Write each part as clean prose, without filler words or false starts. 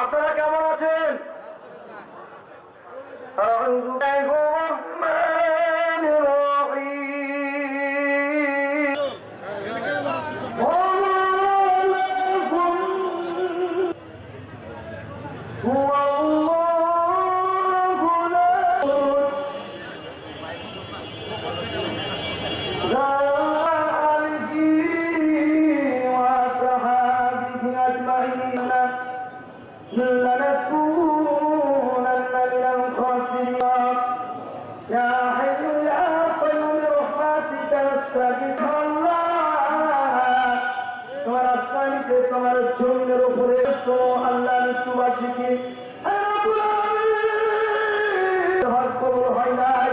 আপনারা কেমন আছেন? তোমার জমিনের উপরে আল্লাহ মৃত্যুবাসীকে কবর হয় নাই।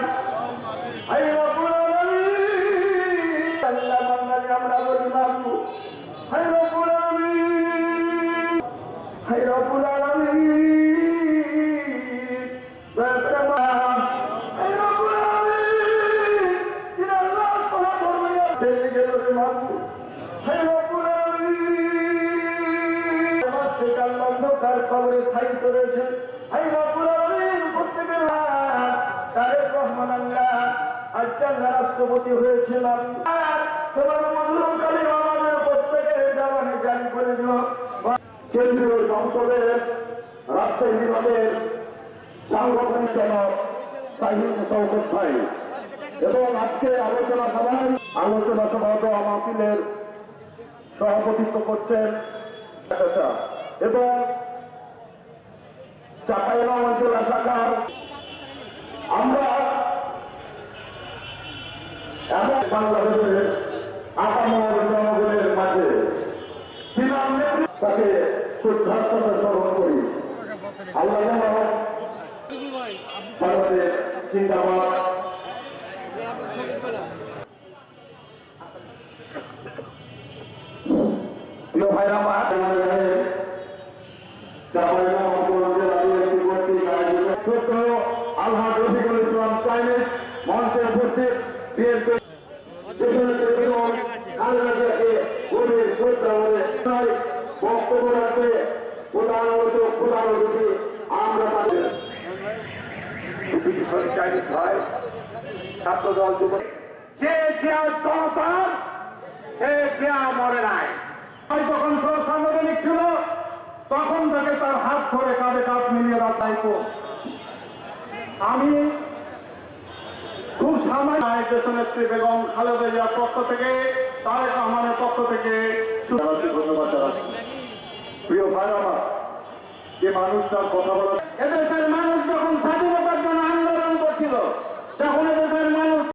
আল্লাহ বাংলাদেশ আমরা বলি বাবু হাই রব্বুল আলামিন, হাই রব্বুল আলামিন, কবরে সাই করেছেন। প্রত্যেকের তারেক রহমান আল্লাহ আজকাল রাষ্ট্রপতি হয়েছিলাম। তোমার মজলুম কালীন আমাদের প্রত্যেকের জবানে জারি করে দিল। কেন্দ্রীয় সংসদের রাজশাহী বিভাগের সাংগঠনিক জনক শাহীন শওকত ভাই এবং আজকে আলোচনা সভায় মাহফিলের সভাপতিত্ব করছেন এবং চাঁপাইনবাবগঞ্জ অঞ্চল শাখার আমরা এমন বাংলাদেশের আপামর জনগণের মাঝে তাকে শ্রদ্ধার সাথে স্মরণ করি। আল্লাহ বাংলাদেশ জিন্দাবাদ। প্রিয় ভাইরা আল্লাহ রফিকুল ইসলাম চাইনিজ মঞ্চে উপস্থিত বক্তব্য রাখবে প্রধান অতিথি আমরা চাইনিজ ভাই ছাত্র দল যুব যে জনতা সে মরে নাই। যখন সাংগঠনিক ছিল তখন থেকে তার হাত ধরে কাঁধে কাঁধ মিলিয়ে দায়িত্ব। আমি খুব সামান্য দেশনেত্রী বেগম খালেদা জিয়ার পক্ষ থেকে তারেক রহমানের পক্ষ থেকে ধন্যবাদ জানাচ্ছি। প্রিয় ভাই আমার, যে মানুষটার কথা বলা, এদেশের মানুষ যখন স্বাধীনতার জন্য আন্দোলন করছিল তখন এদেশের মানুষ